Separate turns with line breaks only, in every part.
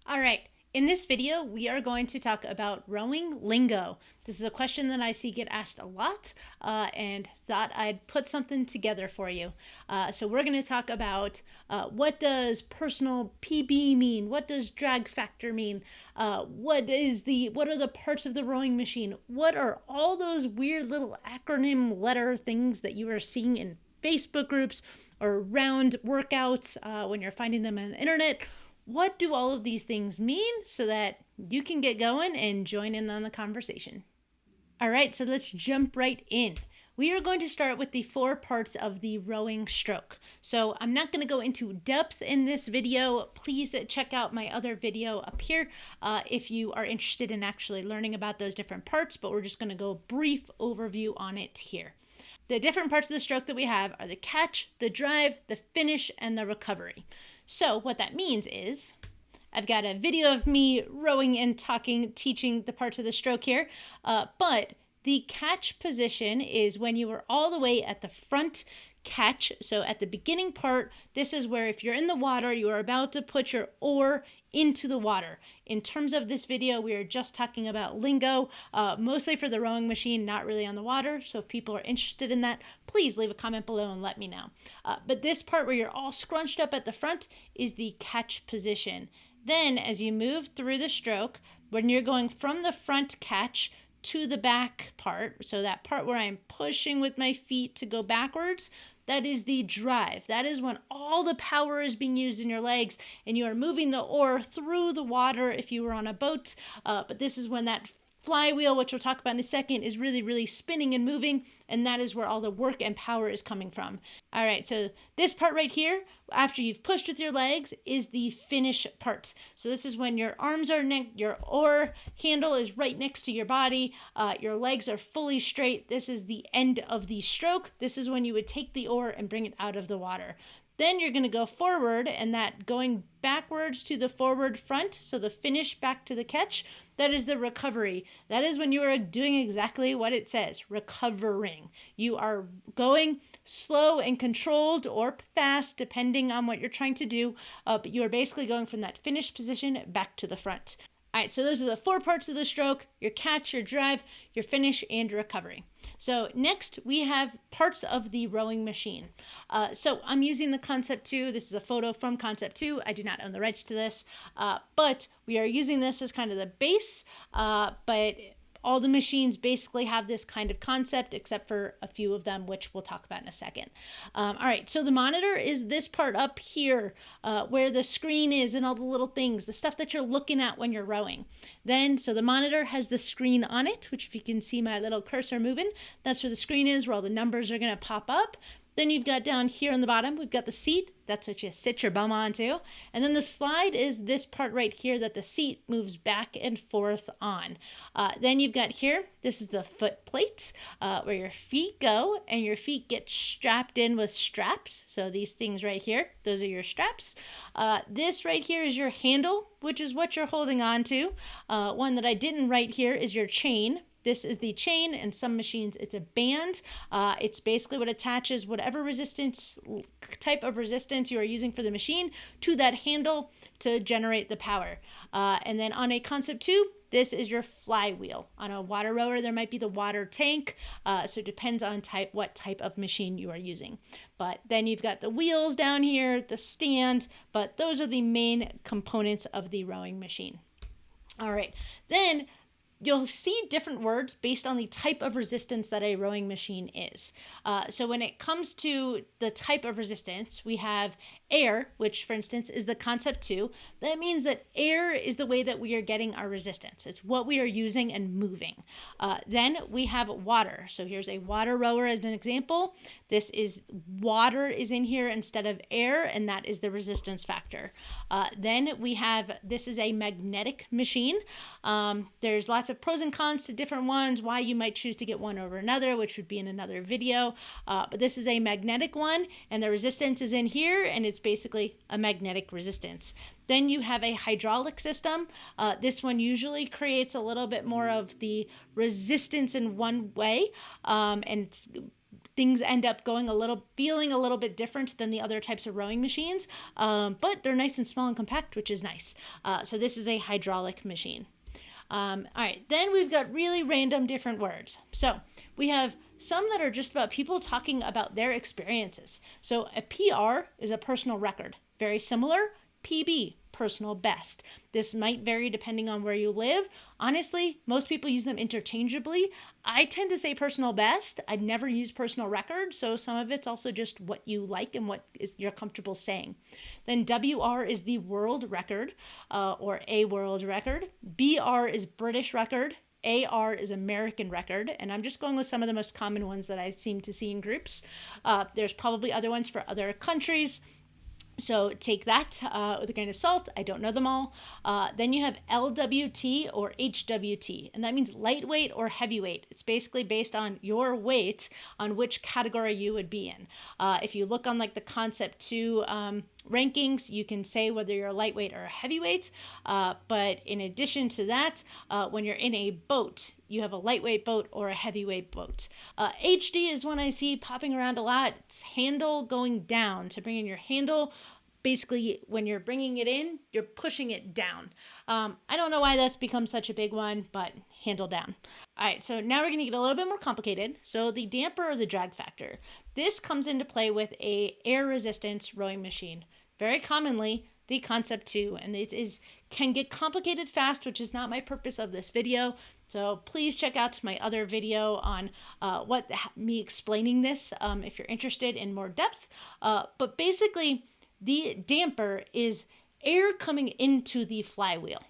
All right, in this video, we are going to talk about rowing lingo. This is a question that I see get asked a lot and thought I'd put something together for you. So we're going to talk about what does personal PB mean? What does drag factor mean? What are the parts of the rowing machine? What are all those weird little acronym letter things that you are seeing in Facebook groups or around workouts when you're finding them on the internet? What do all of these things mean so that you can get going and join in on the conversation? All right, so let's jump right in. We are going to start with the 4 parts of the rowing stroke. So I'm not going to go into depth in this video. Please check out my other video up here if you are interested in actually learning about those different parts, but we're just going to go brief overview on it here. The different parts of the stroke that we have are the catch, the drive, the finish, and the recovery. So what that means is I've got a video of me rowing and talking, teaching the parts of the stroke here, but the catch position is when you are all the way at the front catch. So at the beginning part, this is where if you're in the water, you are about to put your oar into the water. In terms of this video, we are just talking about lingo, mostly for the rowing machine, not really on the water. So if people are interested in that, please leave a comment below and let me know. But this part where you're all scrunched up at the front is the catch position. Then as you move through the stroke, when you're going from the front catch to the back part, so that part where I'm pushing with my feet to go backwards, that is the drive. That is when all the power is being used in your legs and you are moving the oar through the water if you were on a boat. But this is when that flywheel, which we'll talk about in a second, is really, really spinning and moving, and that is where all the work and power is coming from. All right, so this part right here, after you've pushed with your legs, is the finish part. So this is when your arms are your oar handle is right next to your body, your legs are fully straight. This is the end of the stroke. This is when you would take the oar and bring it out of the water. Then you're going to go forward, and that going backwards to the forward front, so the finish back to the catch, that is the recovery. That is when you are doing exactly what it says, recovering. You are going slow and controlled or fast, depending on what you're trying to do, but you are basically going from that finish position back to the front. All right, so those are the 4 parts of the stroke: your catch, your drive, your finish, and your recovery. So next, we have parts of the rowing machine. So I'm using the Concept 2. This is a photo from Concept 2. I do not own the rights to this, but we are using this as kind of the base, but all the machines basically have this kind of concept, except for a few of them, which we'll talk about in a second. All right, so the monitor is this part up here where the screen is and all the little things, the stuff that you're looking at when you're rowing. So the monitor has the screen on it, which if you can see my little cursor moving, that's where the screen is, where all the numbers are going to pop up. Then you've got down here on the bottom, we've got the seat. That's what you sit your bum onto. And then the slide is this part right here that the seat moves back and forth on. Then you've got here, this is the foot plate where your feet go, and your feet get strapped in with straps. So these things right here, those are your straps. This right here is your handle, which is what you're holding on to. One that I didn't write here is your chain. This is the chain. In some machines, it's a band. It's basically what attaches whatever type of resistance you are using for the machine to that handle to generate the power. And then on a Concept 2, this is your flywheel. On a water rower, there might be the water tank. So it depends on what type of machine you are using. But then you've got the wheels down here, the stand, but those are the main components of the rowing machine. All right, then you'll see different words based on the type of resistance that a rowing machine is. So when it comes to the type of resistance, we have air, which for instance is the Concept 2. That means that air is the way that we are getting our resistance. It's what we are using and moving. Then we have water. So here's a water rower as an example. This is water is in here instead of air, and that is the resistance factor. Then we have, this is a magnetic machine. There's lots of pros and cons to different ones, why you might choose to get one over another, which would be in another video. But this is a magnetic one, and the resistance is in here, and it's basically a magnetic resistance. Then you have a hydraulic system. This one usually creates a little bit more of the resistance in one way, and things end up feeling a little bit different than the other types of rowing machines, but they're nice and small and compact, which is nice. So this is a hydraulic machine. All right, then we've got really random different words. So we have some that are just about people talking about their experiences. So a PR is a personal record. Very similar. PB, personal best. This might vary depending on where you live. Honestly, most people use them interchangeably. I tend to say personal best. I'd never use personal record, so some of it's also just what you like and what you're comfortable saying. Then WR is the world record, or a world record. BR is British record. AR is American record, and I'm just going with some of the most common ones that I seem to see in groups. There's probably other ones for other countries, so take that with a grain of salt. I don't know them all. Then you have LWT or HWT, and that means lightweight or heavyweight. It's basically based on your weight on which category you would be in. If you look on like the Concept 2 rankings, you can say whether you're a lightweight or a heavyweight. But in addition to that, when you're in a boat, you have a lightweight boat or a heavyweight boat. HD is one I see popping around a lot. It's handle going down. To bring in your handle, basically when you're bringing it in, you're pushing it down. I don't know why that's become such a big one, but handle down. All right, so now we're going to get a little bit more complicated. So the damper or the drag factor. This comes into play with a air resistance rowing machine. Very commonly, the Concept 2, and it can get complicated fast, which is not my purpose of this video. So please check out my other video on me explaining this if you're interested in more depth. But basically, the damper is air coming into the flywheel.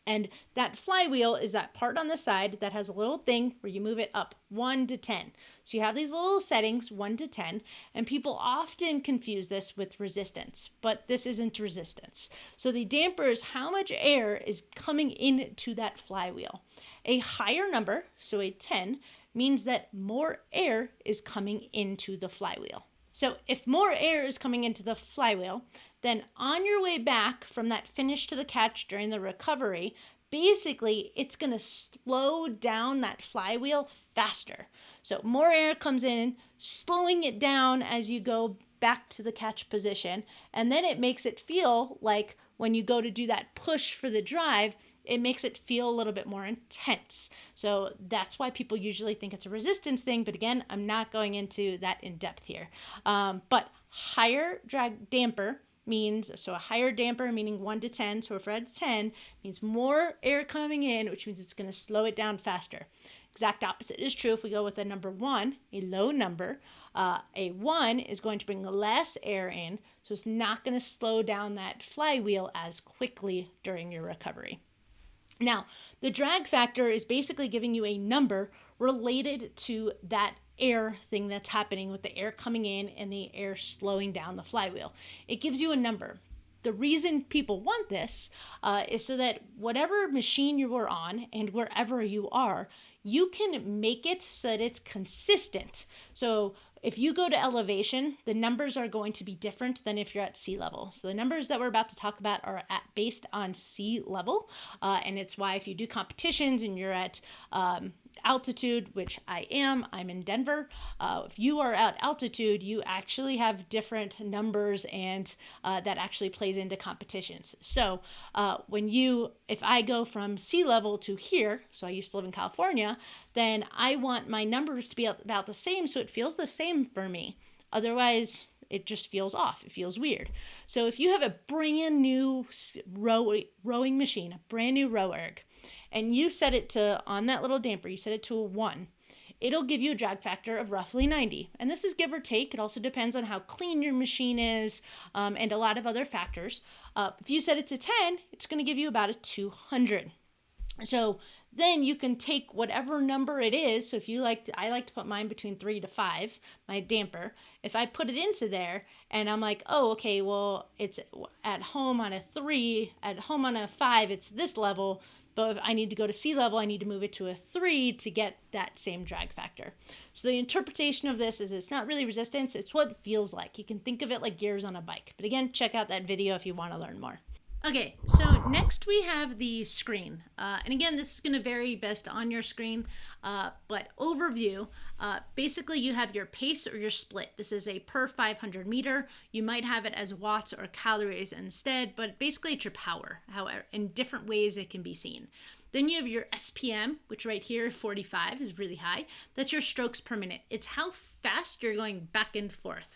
And that flywheel is that part on the side that has a little thing where you move it up 1 to 10. So you have these little settings, 1 to 10, and people often confuse this with resistance, but this isn't resistance. So the damper is how much air is coming into that flywheel. A higher number, so a 10, means that more air is coming into the flywheel. So if more air is coming into the flywheel, then on your way back from that finish to the catch during the recovery, basically it's going to slow down that flywheel faster. So more air comes in, slowing it down as you go back to the catch position, and then it makes it feel like when you go to do that push for the drive, it makes it feel a little bit more intense. So that's why people usually think it's a resistance thing. But again, I'm not going into that in depth here. But higher drag damper means, so a higher damper meaning 1 to 10. So if we're at 10, means more air coming in, which means it's going to slow it down faster. Exact opposite is true if we go with a number 1, a low number. A 1 is going to bring less air in, so it's not going to slow down that flywheel as quickly during your recovery. Now, the drag factor is basically giving you a number related to that air thing that's happening with the air coming in and the air slowing down the flywheel. It gives you a number. The reason people want this is so that whatever machine you are on and wherever you are, you can make it so that it's consistent. So if you go to elevation, the numbers are going to be different than if you're at sea level. So the numbers that we're about to talk about are based on sea level. And it's why if you do competitions and you're at altitude, which I'm in Denver. If you are at altitude, you actually have different numbers, and that actually plays into competitions. So if I go from sea level to here, so I used to live in California, then I want my numbers to be about the same, so it feels the same for me. Otherwise, it just feels off. It feels weird. So if you have a brand new rowing machine, a brand new row erg, and you set it to, on that little damper, you set it to a 1, it'll give you a drag factor of roughly 90. And this is give or take. It also depends on how clean your machine is and a lot of other factors. If you set it to 10, it's going to give you about a 200. So then you can take whatever number it is. So if you I like to put mine between 3 to 5, my damper. If I put it into there and I'm like, oh, okay, well, it's at home on a 3, at home on a 5, it's this level. But if I need to go to sea level, I need to move it to a 3 to get that same drag factor. So the interpretation of this is it's not really resistance, it's what it feels like. You can think of it like gears on a bike. But again, check out that video if you want to learn more. Okay, so next we have the screen. And again, this is going to vary best on your screen, but overview, basically you have your pace or your split. This is a per 500 meter. You might have it as watts or calories instead, but basically it's your power. However, in different ways it can be seen. Then you have your SPM, which right here, 45 is really high. That's your strokes per minute. It's how fast you're going back and forth.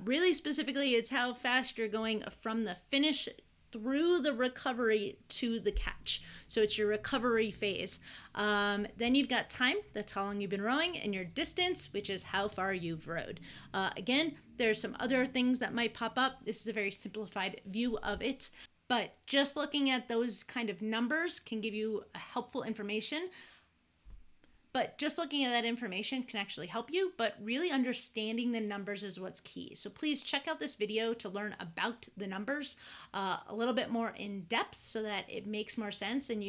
Really specifically, it's how fast you're going from the finish through the recovery to the catch. So it's your recovery phase. Then you've got time, that's how long you've been rowing, and your distance, which is how far you've rowed. Again, there's some other things that might pop up. This is a very simplified view of it. But just looking at those kind of numbers can give you helpful information. But just looking at that information can actually help you, but really understanding the numbers is what's key. So please check out this video to learn about the numbers a little bit more in depth so that it makes more sense, and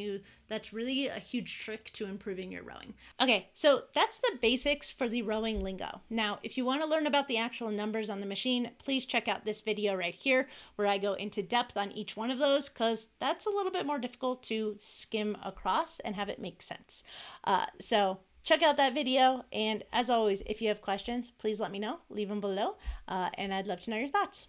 that's really a huge trick to improving your rowing. Okay, so that's the basics for the rowing lingo. Now, if you want to learn about the actual numbers on the machine, please check out this video right here where I go into depth on each one of those, because that's a little bit more difficult to skim across and have it make sense. So check out that video, and as always, if you have questions, please let me know. Leave them below, and I'd love to know your thoughts.